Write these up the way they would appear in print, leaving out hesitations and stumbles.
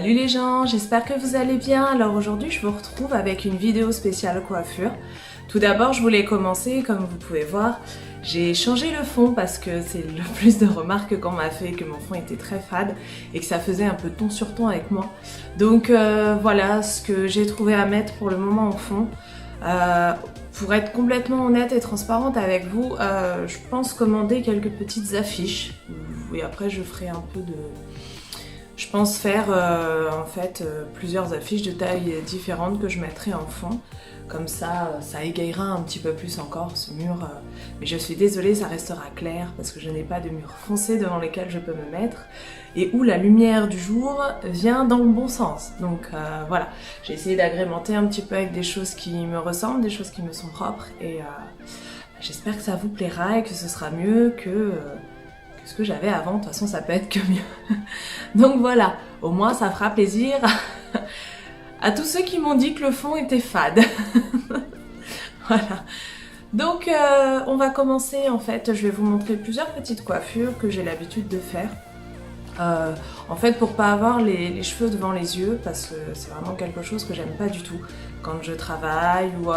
Salut les gens, j'espère que vous allez bien. Alors aujourd'hui je vous retrouve avec une vidéo spéciale coiffure. Tout d'abord je voulais commencer, comme vous pouvez voir, j'ai changé le fond parce que c'est le plus de remarques qu'on m'a fait, que mon fond était très fade et que ça faisait un peu ton sur ton avec moi. Donc voilà ce que j'ai trouvé à mettre pour le moment au fond. Pour être complètement honnête et transparente avec vous, je pense commander quelques petites affiches. Et après je ferai un peu de... Je pense faire en fait plusieurs affiches de tailles différentes que je mettrai en fond. Comme ça, ça égayera un petit peu plus encore ce mur. Mais je suis désolée, ça restera clair parce que je n'ai pas de mur foncé devant lesquels je peux me mettre et où la lumière du jour vient dans le bon sens. Donc voilà, j'ai essayé d'agrémenter un petit peu avec des choses qui me ressemblent, des choses qui me sont propres et j'espère que ça vous plaira et que ce sera mieux que ce que j'avais avant. De toute façon ça peut être que mieux. Donc voilà, au moins ça fera plaisir à tous ceux qui m'ont dit que le fond était fade. Voilà. Donc on va commencer en fait, je vais vous montrer plusieurs petites coiffures que j'ai l'habitude de faire. En fait pour pas avoir les cheveux devant les yeux, parce que c'est vraiment quelque chose que j'aime pas du tout quand je travaille ou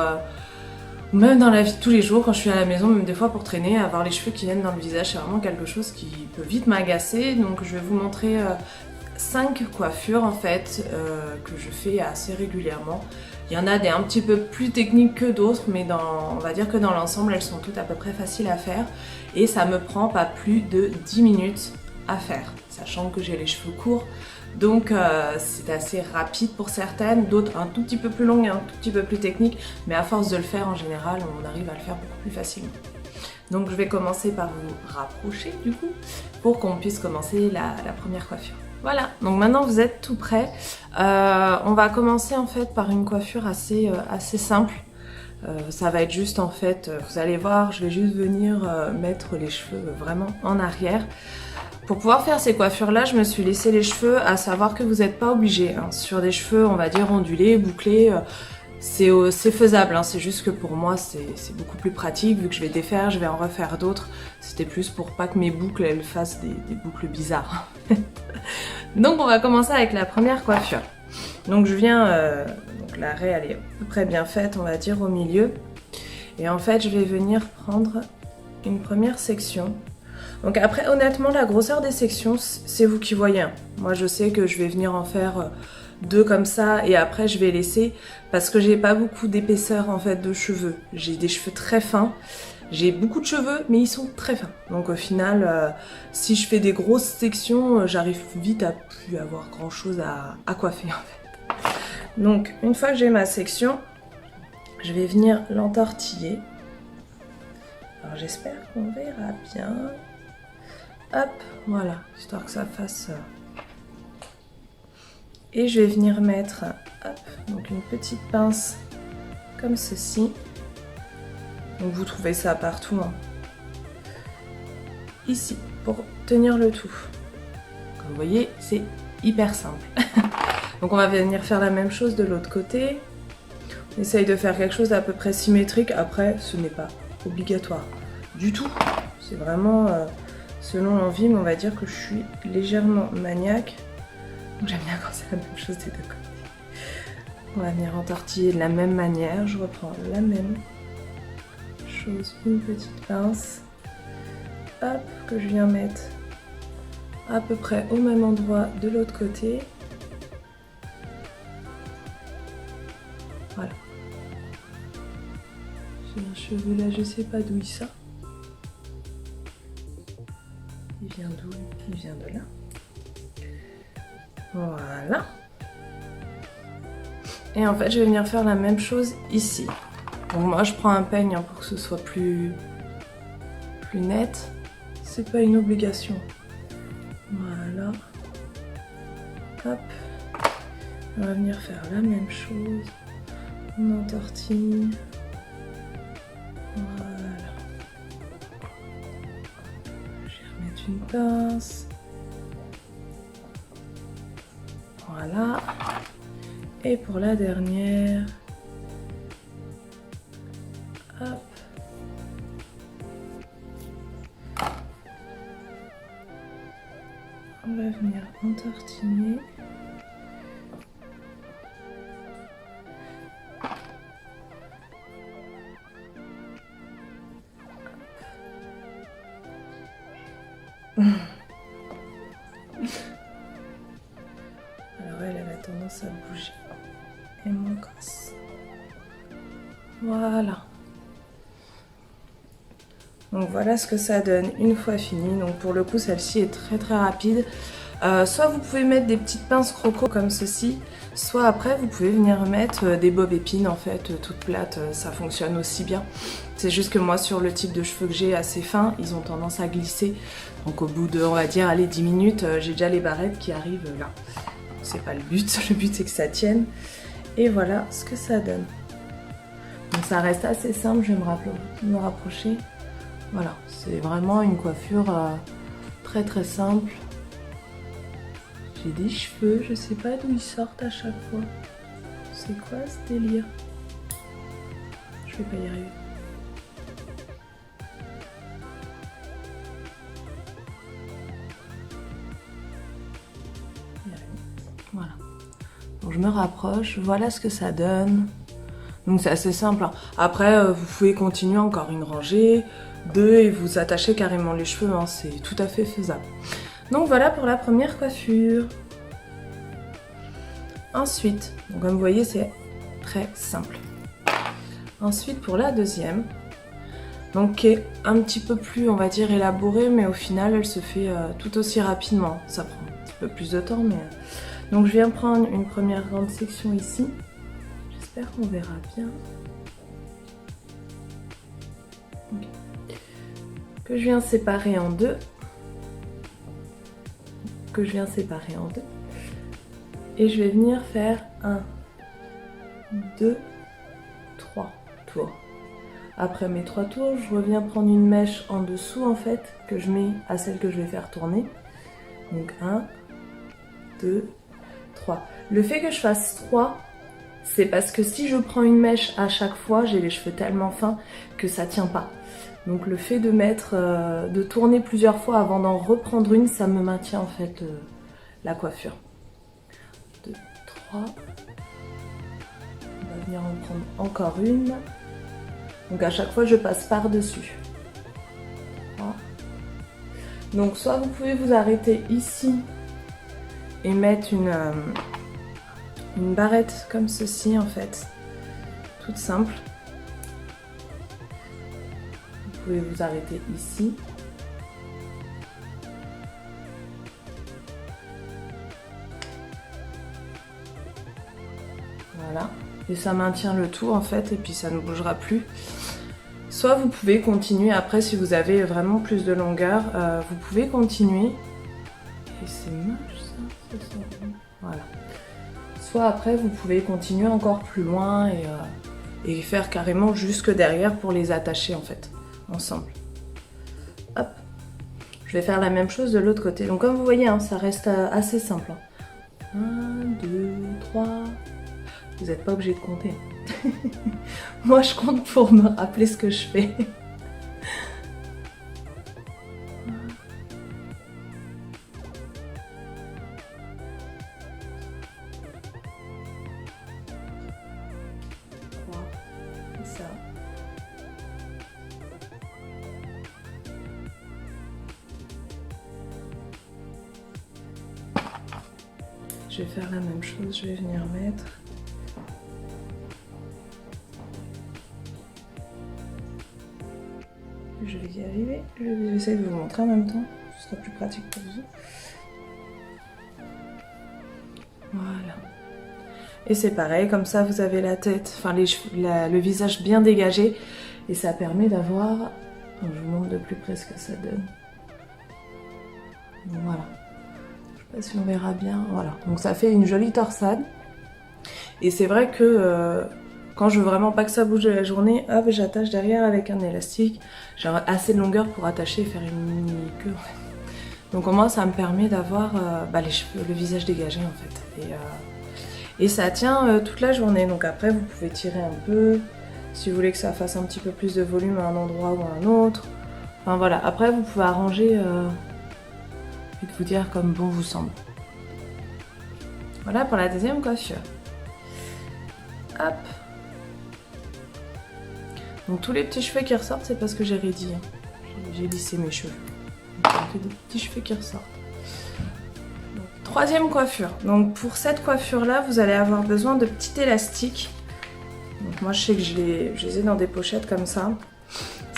même dans la vie de tous les jours, quand je suis à la maison, même des fois pour traîner, avoir les cheveux qui viennent dans le visage, c'est vraiment quelque chose qui peut vite m'agacer. Donc je vais vous montrer 5 coiffures en fait que je fais assez régulièrement. Il y en a des un petit peu plus techniques que d'autres, mais on va dire que dans l'ensemble, elles sont toutes à peu près faciles à faire. Et ça me prend pas plus de 10 minutes à faire, sachant que j'ai les cheveux courts. Donc c'est assez rapide pour certaines, d'autres un tout petit peu plus longues et un tout petit peu plus techniques, mais à force de le faire en général, on arrive à le faire beaucoup plus facilement. Donc je vais commencer par vous rapprocher du coup, pour qu'on puisse commencer la première coiffure. Voilà, donc maintenant vous êtes tout prêts. On va commencer en fait par une coiffure assez simple. Ça va être juste en fait, vous allez voir, je vais juste venir mettre les cheveux vraiment en arrière. Pour pouvoir faire ces coiffures-là, je me suis laissé les cheveux, à savoir que vous n'êtes pas obligé. Hein. Sur des cheveux, on va dire ondulés, bouclés, c'est faisable. Hein. C'est juste que pour moi, c'est beaucoup plus pratique. Vu que je vais défaire, je vais en refaire d'autres. C'était plus pour pas que mes boucles, elles fassent des boucles bizarres. Donc on va commencer avec la première coiffure. Donc je viens, donc la raie, elle est à peu près bien faite, on va dire, au milieu. Et en fait, je vais venir prendre une première section. Donc après, honnêtement, la grosseur des sections, c'est vous qui voyez. Moi, je sais que je vais venir en faire 2 comme ça et après, je vais laisser parce que j'ai pas beaucoup d'épaisseur en fait de cheveux. J'ai des cheveux très fins. J'ai beaucoup de cheveux, mais ils sont très fins. Donc au final, si je fais des grosses sections, j'arrive vite à plus avoir grand chose à coiffer en fait. Donc une fois que j'ai ma section, je vais venir l'entortiller. Alors j'espère qu'on verra bien. Hop, voilà, histoire que ça fasse... Et je vais venir mettre hop, donc une petite pince comme ceci. Donc vous trouvez ça partout. Hein. Ici, pour tenir le tout. Comme vous voyez, c'est hyper simple. Donc on va venir faire la même chose de l'autre côté. On essaye de faire quelque chose d'à peu près symétrique. Après, ce n'est pas obligatoire du tout. C'est vraiment... selon l'envie, mais on va dire que je suis légèrement maniaque. Donc j'aime bien quand c'est la même chose des deux côtés. On va venir entortiller de la même manière. Je reprends la même chose, une petite pince. Hop, que je viens mettre à peu près au même endroit de l'autre côté. Voilà. J'ai un cheveu là, je sais pas d'où il sort. Il vient d'où? Il vient de là. Voilà. Et en fait, je vais venir faire la même chose ici. Donc moi, je prends un peigne hein, pour que ce soit plus net. C'est pas une obligation. Voilà. Hop. On va venir faire la même chose. On entortille. Voilà. Je vais remettre une pince. Voilà. Et pour la dernière, hop. On va venir entortiller. Alors elle a tendance à bouger. Et mon gosse. Voilà. Donc voilà ce que ça donne une fois fini. Donc pour le coup celle-ci est très rapide. Soit vous pouvez mettre des petites pinces croco comme ceci, soit après vous pouvez venir mettre des bobs épines en fait, toutes plates, ça fonctionne aussi bien. C'est juste que moi sur le type de cheveux que j'ai assez fin, ils ont tendance à glisser. Donc au bout de, on va dire, allez 10 minutes, j'ai déjà les barrettes qui arrivent là. C'est pas le but c'est que ça tienne. Et voilà ce que ça donne. Donc ça reste assez simple, je vais me rapprocher. Voilà, c'est vraiment une coiffure très simple. J'ai des cheveux, je sais pas d'où ils sortent à chaque fois. C'est quoi ce délire? Je vais pas y arriver. Voilà. Donc je me rapproche, voilà ce que ça donne. Donc c'est assez simple. Hein. Après, vous pouvez continuer encore une rangée, 2 et vous attachez carrément les cheveux, hein. C'est tout à fait faisable. Donc voilà pour la première coiffure. Ensuite, donc comme vous voyez, c'est très simple. Ensuite pour la deuxième, donc qui est un petit peu plus, on va dire, élaborée, mais au final elle se fait tout aussi rapidement. Ça prend un petit peu plus de temps, mais... Donc je viens prendre une première grande section ici. J'espère qu'on verra bien. Okay. Que je viens séparer en deux. Et je vais venir faire 1, 2, 3 tours. Après mes 3 tours, je reviens prendre une mèche en dessous en fait, que je mets à celle que je vais faire tourner. Donc 1, 2, 3. Le fait que je fasse 3, c'est parce que si je prends une mèche à chaque fois, j'ai les cheveux tellement fins que ça tient pas. Donc le fait de de tourner plusieurs fois avant d'en reprendre une, ça me maintient en fait la coiffure. 2, 3. On va venir en prendre encore une. Donc à chaque fois, je passe par-dessus. Donc soit vous pouvez vous arrêter ici et mettre une barrette comme ceci en fait, toute simple. Vous pouvez vous arrêter ici. Voilà. Et ça maintient le tout en fait, et puis ça ne bougera plus. Soit vous pouvez continuer après, si vous avez vraiment plus de longueur, vous pouvez continuer. Et c'est moche ça, voilà. Soit après vous pouvez continuer encore plus loin et faire carrément jusque derrière pour les attacher en fait, ensemble. Hop. Je vais faire la même chose de l'autre côté. Donc comme vous voyez, hein, ça reste assez simple. 1, 2, 3... Vous n'êtes pas obligé de compter. Moi, je compte pour me rappeler ce que je fais. Ça. Je vais faire la même chose, je vais venir mettre. Je vais y arriver. Je vais essayer de vous montrer en même temps. Ce sera plus pratique pour vous. Voilà. Et c'est pareil, comme ça vous avez la tête, enfin le visage bien dégagé. Et ça permet d'avoir... Je vous montre de plus près ce que ça donne. Voilà. Je sais pas si on verra bien. Voilà. Donc ça fait une jolie torsade. Et c'est vrai que... quand je veux vraiment pas que ça bouge de la journée, hop, j'attache derrière avec un élastique. J'ai assez de longueur pour attacher et faire une mini queue. Donc au moins ça me permet d'avoir les cheveux, le visage dégagé en fait. Et ça tient toute la journée. Donc après vous pouvez tirer un peu, si vous voulez que ça fasse un petit peu plus de volume à un endroit ou à un autre. Enfin voilà, après vous pouvez arranger et vous dire comme bon vous semble. Voilà pour la deuxième coiffure. Hop. Donc tous les petits cheveux qui ressortent, c'est parce que j'ai raidi. J'ai lissé mes cheveux. Donc, des petits cheveux qui ressortent. Donc, troisième coiffure. Donc pour cette coiffure là, vous allez avoir besoin de petits élastiques. Donc moi je sais que je les ai dans des pochettes comme ça.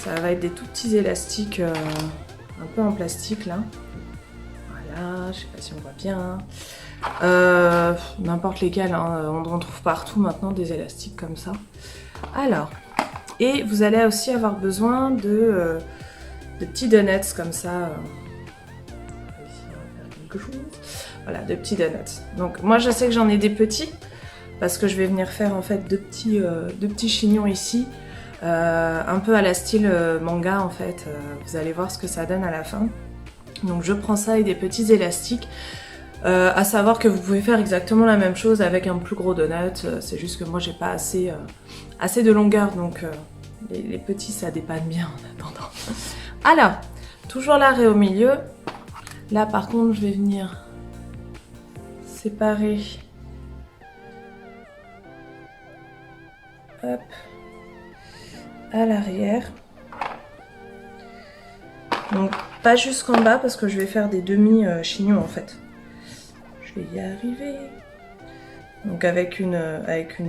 Ça va être des tout petits élastiques un peu en plastique là. Voilà, je sais pas si on voit bien. N'importe lesquels, hein. On trouve partout maintenant des élastiques comme ça. Alors, et vous allez aussi avoir besoin de petits donuts comme ça. Ici, on va faire quelque chose. Voilà, de petits donuts. Donc moi je sais que j'en ai des petits parce que je vais venir faire en fait deux petits chignons ici. Un peu à la style manga en fait, vous allez voir ce que ça donne à la fin. Donc je prends ça avec des petits élastiques, à savoir que vous pouvez faire exactement la même chose avec un plus gros donut, c'est juste que moi j'ai pas assez de longueur, donc les petits ça dépanne bien en attendant. Alors, toujours l'arrêt au milieu, là par contre je vais venir séparer, hop, à l'arrière. Donc pas jusqu'en bas parce que je vais faire des demi-chignons en fait. Je vais y arriver. Donc avec une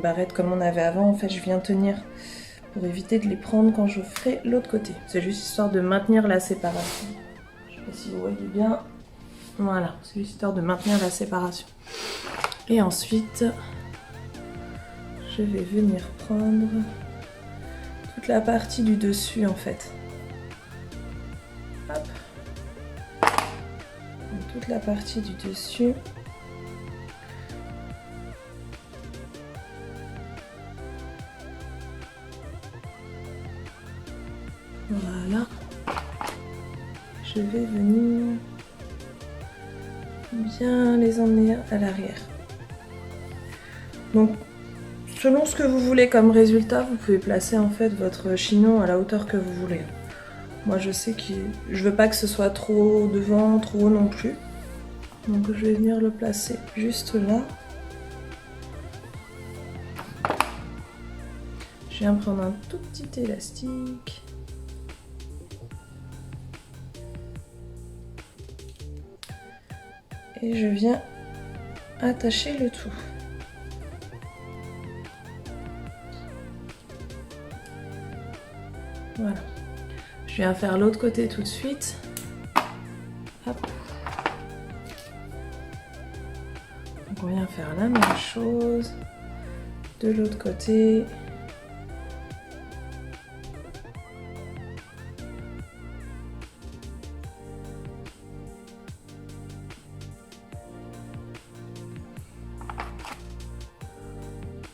barrette comme on avait avant, en fait je viens tenir pour éviter de les prendre quand je ferai l'autre côté. C'est juste histoire de maintenir la séparation. Je sais pas si vous voyez bien. Voilà, c'est juste histoire de maintenir la séparation. Et ensuite, je vais venir prendre toute la partie du dessus en fait. Hop. Donc, toute la partie du dessus. Voilà. Je vais venir bien les emmener à l'arrière. Donc, selon ce que vous voulez comme résultat, vous pouvez placer en fait votre chignon à la hauteur que vous voulez. Moi je sais que je veux pas que ce soit trop devant, trop haut non plus. Donc je vais venir le placer juste là. Je viens prendre un tout petit élastique. Et je viens attacher le tout. Voilà. Je viens faire l'autre côté tout de suite. Hop. Donc on vient faire la même chose de l'autre côté.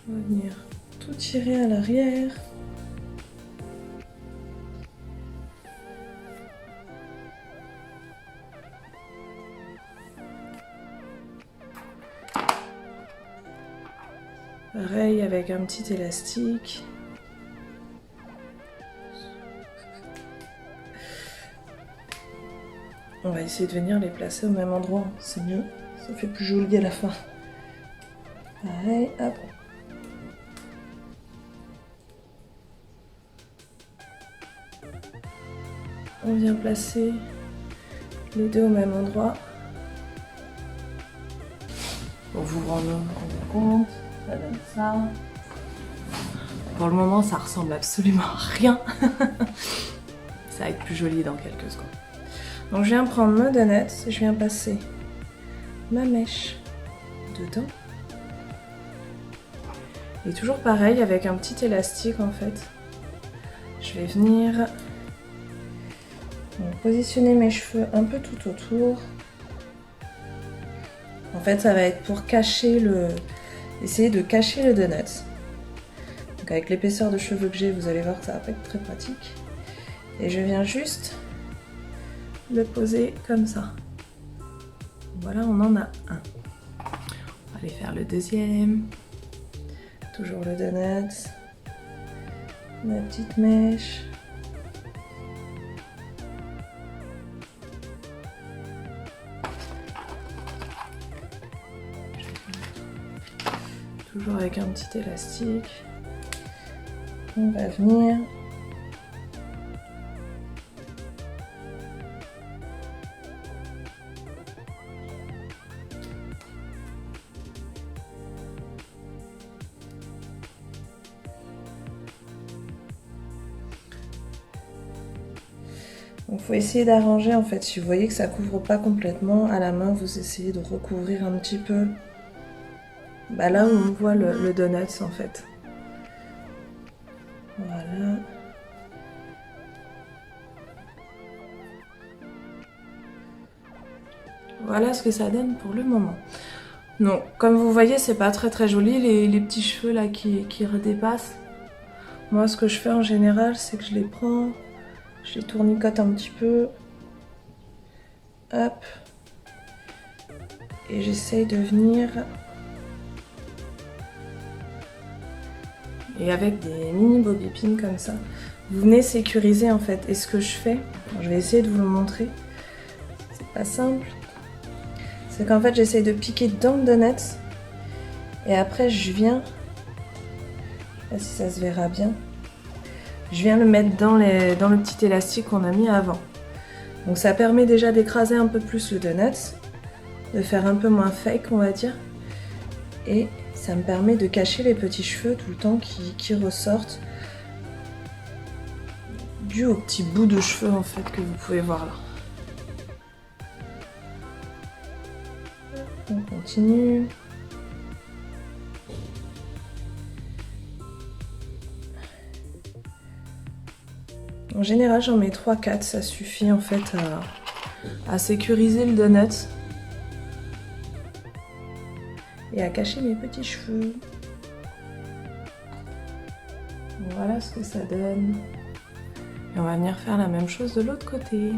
On va venir tout tirer à l'arrière. Pareil avec un petit élastique. On va essayer de venir les placer au même endroit, c'est mieux, ça fait plus joli à la fin. Pareil, hop. On vient placer les deux au même endroit. Pour vous rendre compte, ça donne ça. Pour le moment, ça ressemble absolument à rien. Ça va être plus joli dans quelques secondes. Donc je viens prendre ma donut, je viens passer ma mèche dedans. Et toujours pareil, avec un petit élastique en fait. Je vais venir positionner mes cheveux un peu tout autour. En fait, ça va être pour cacher essayer de cacher le donut. Donc avec l'épaisseur de cheveux que j'ai, vous allez voir que ça va pas être très pratique. Et je viens juste le poser comme ça. Voilà, on en a un. On va aller faire le deuxième. Toujours le donut. La petite mèche. Toujours avec un petit élastique. On va venir Donc faut essayer d'arranger en fait, si vous voyez que ça couvre pas complètement, à la main vous essayez de recouvrir un petit peu là où on voit le donut en fait. Voilà. Voilà ce que ça donne pour le moment. Donc comme vous voyez c'est pas très joli les petits cheveux là qui redépassent. Moi ce que je fais en général c'est que je les prends, je les tournicote un petit peu. Hop. Et j'essaye de venir... Et avec des mini bobby pins comme ça, vous venez sécuriser en fait. Et ce que je fais, je vais essayer de vous le montrer, c'est pas simple, c'est qu'en fait j'essaye de piquer dans le donut et après je viens, je sais pas si ça se verra bien, je viens le mettre dans le petit élastique qu'on a mis avant. Donc ça permet déjà d'écraser un peu plus le donut, de faire un peu moins fake on va dire, et ça me permet de cacher les petits cheveux tout le temps qui ressortent dû aux petits bouts de cheveux en fait que vous pouvez voir là. On continue. En général j'en mets 3-4, ça suffit en fait à sécuriser le donut et à cacher mes petits cheveux. Voilà ce que ça donne. Et on va venir faire la même chose de l'autre côté.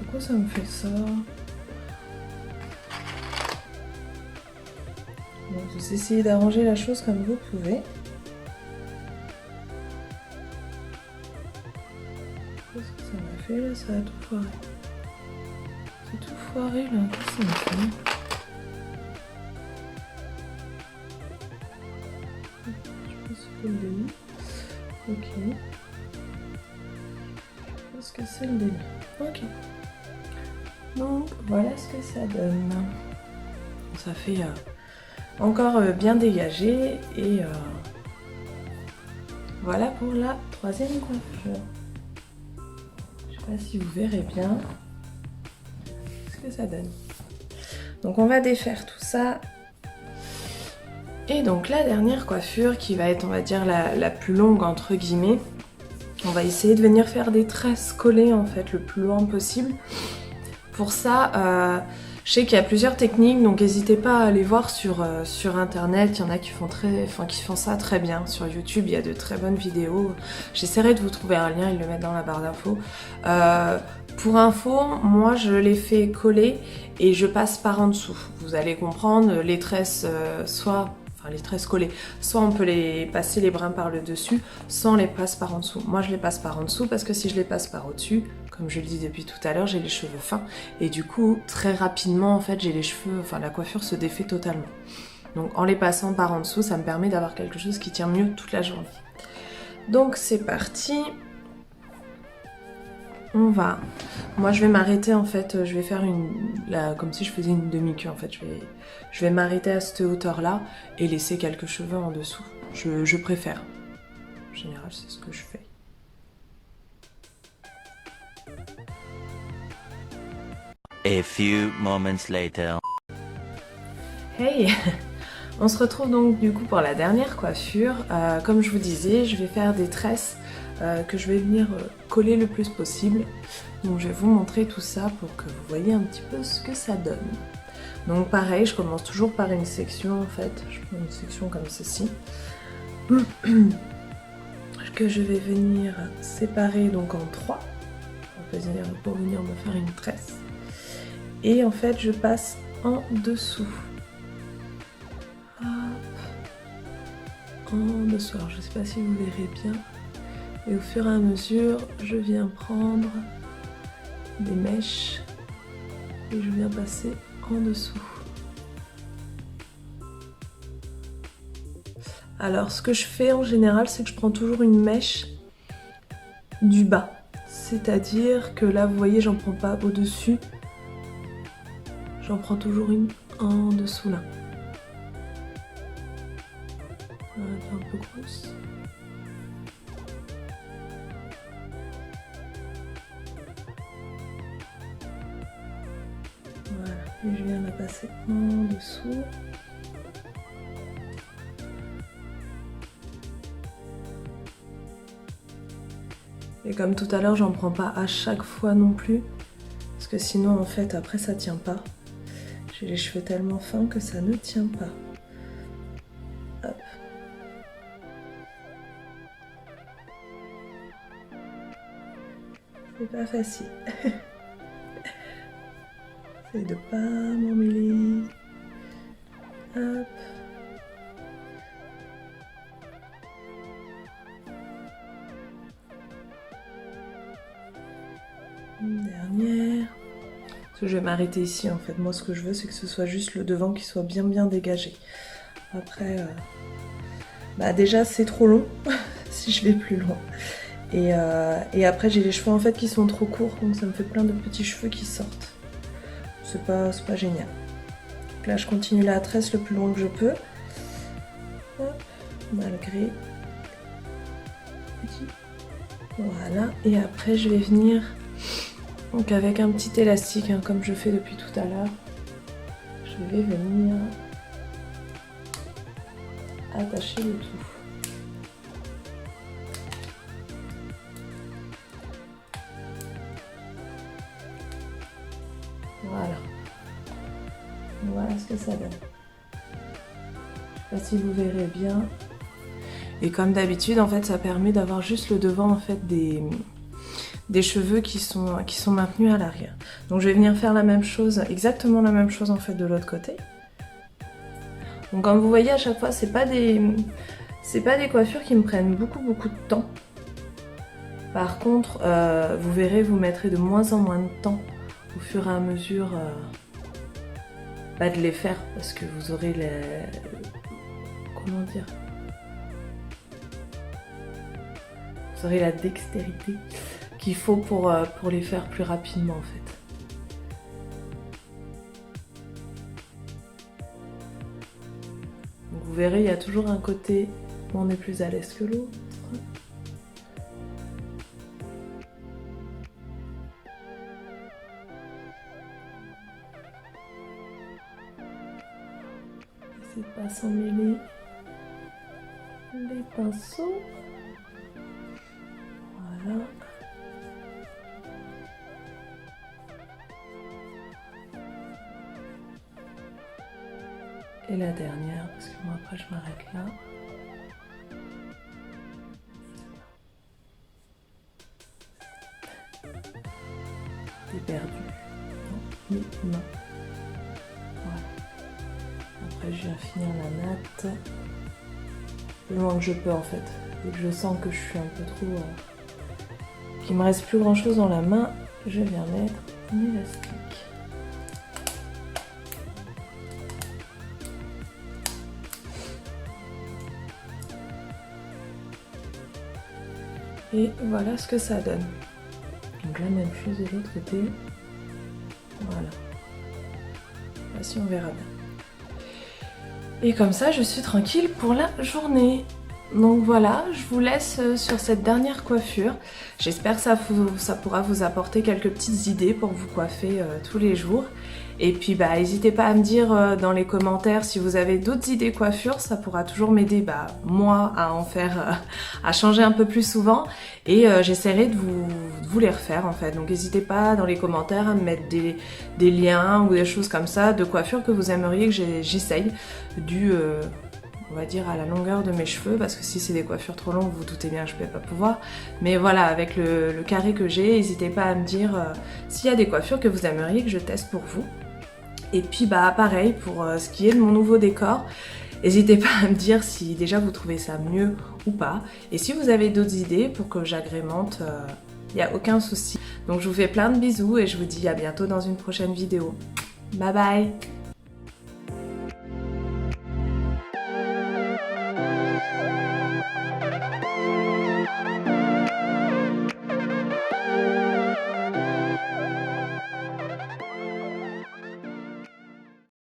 Pourquoi ça me fait ça? Donc vous essayez d'arranger la chose comme vous pouvez. Qu'est-ce que ça m'a fait là? Ça a tout foiré. C'est tout foiré là, qu'est-ce que ça me fait? Je pense que c'est le début. Ok. Je pense que c'est le début. Ok. Donc voilà ce que ça donne. Ça fait encore bien dégagé et voilà pour la troisième coiffure. Je sais pas si vous verrez bien ce que ça donne. Donc on va défaire tout ça. Et donc la dernière coiffure qui va être on va dire la plus longue entre guillemets. On va essayer de venir faire des tresses collées en fait le plus loin possible. Pour ça, je sais qu'il y a plusieurs techniques, donc n'hésitez pas à aller voir sur internet. Il y en a qui font ça très bien. Sur YouTube, il y a de très bonnes vidéos. J'essaierai de vous trouver un lien et de le mettre dans la barre d'infos. Pour info, moi je les fais coller et je passe par en dessous. Vous allez comprendre, les tresses les tresses collées, soit on peut les passer les brins par le dessus, soit on les passe par en dessous. Moi je les passe par en dessous parce que si je les passe par au-dessus, comme je le dis depuis tout à l'heure, j'ai les cheveux fins et du coup très rapidement en fait j'ai les cheveux, la coiffure se défait totalement. Donc en les passant par en dessous, ça me permet d'avoir quelque chose qui tient mieux toute la journée. Donc c'est parti. Moi je vais m'arrêter en fait, je vais faire comme si je faisais une demi-queue en fait, je vais m'arrêter à cette hauteur là et laisser quelques cheveux en dessous, je préfère, en général c'est ce que je fais. A few moments later. Hey, on se retrouve donc du coup pour la dernière coiffure, comme je vous disais je vais faire des tresses que je vais venir coller le plus possible. Donc je vais vous montrer tout ça pour que vous voyez un petit peu ce que ça donne. Donc pareil, je commence toujours par une section en fait. Je prends une section comme ceci. Que je vais venir séparer donc en 3 pour venir me faire une tresse. Et en fait je passe en dessous. Hop. En dessous. Alors je sais pas si vous verrez bien. Et au fur et à mesure, je viens prendre des mèches et je viens passer en dessous. Alors ce que je fais en général, c'est que je prends toujours une mèche du bas. C'est-à-dire que là, vous voyez, j'en prends pas au-dessus. J'en prends toujours une en dessous là. Elle est un peu grosse. Voilà, et je viens la passer en dessous. Et comme tout à l'heure, j'en prends pas à chaque fois non plus, parce que sinon en fait après ça tient pas. J'ai les cheveux tellement fins que ça ne tient pas. Hop. C'est pas facile. J'essaie de pas m'emmêler. Hop. Une dernière. Parce que je vais m'arrêter ici en fait. Moi ce que je veux c'est que ce soit juste le devant qui soit bien dégagé. Après, bah déjà c'est trop long si je vais plus loin. Et après j'ai les cheveux en fait qui sont trop courts, donc ça me fait plein de petits cheveux qui sortent. C'est pas génial. Donc là je continue la tresse le plus loin que je peux. Hop, malgré. Voilà, et après je vais venir donc avec un petit élastique hein, comme je fais depuis tout à l'heure. Je vais venir attacher le tout. Voilà. Voilà ce que ça donne. Je sais pas si vous verrez bien. Et comme d'habitude, en fait, ça permet d'avoir juste le devant en fait des cheveux qui sont maintenus à l'arrière. Donc je vais venir faire la même chose, exactement la même chose en fait de l'autre côté. Donc comme vous voyez à chaque fois, c'est pas des coiffures qui me prennent beaucoup de temps. Par contre, vous verrez, vous mettrez de moins en moins de temps au fur et à mesure de les faire, parce que vous aurez comment dire, vous aurez la dextérité qu'il faut pour les faire plus rapidement en fait. Donc vous verrez, il y a toujours un côté où on est plus à l'aise que l'autre. Essayez de pas s'emmêler les pinceaux. Voilà. Et la dernière, parce que moi après je m'arrête là. T'es perdu. Non, mes mains. Voilà. Après je viens finir la natte. Le loin que je peux en fait. Dès que je sens que je suis un peu trop... qu'il me reste plus grand chose dans la main, je viens mettre un élastique. Et voilà ce que ça donne. Donc la même chose de l'autre côté. Voilà. Là, si on verra bien. Et comme ça, je suis tranquille pour la journée. Donc voilà, je vous laisse sur cette dernière coiffure. J'espère que ça pourra vous apporter quelques petites idées pour vous coiffer tous les jours. Et puis n'hésitez pas à me dire dans les commentaires si vous avez d'autres idées coiffure, ça pourra toujours m'aider moi à en faire, à changer un peu plus souvent et j'essaierai de vous les refaire en fait. Donc n'hésitez pas dans les commentaires à me mettre des liens ou des choses comme ça de coiffure que vous aimeriez que j'essaye dû on va dire à la longueur de mes cheveux, parce que si c'est des coiffures trop longues, vous doutez bien que je ne vais pas pouvoir. Mais voilà, avec le carré que j'ai, n'hésitez pas à me dire s'il y a des coiffures que vous aimeriez que je teste pour vous. Et puis pareil, pour ce qui est de mon nouveau décor, n'hésitez pas à me dire si déjà vous trouvez ça mieux ou pas. Et si vous avez d'autres idées pour que j'agrémente, il n'y a aucun souci. Donc je vous fais plein de bisous et je vous dis à bientôt dans une prochaine vidéo. Bye bye!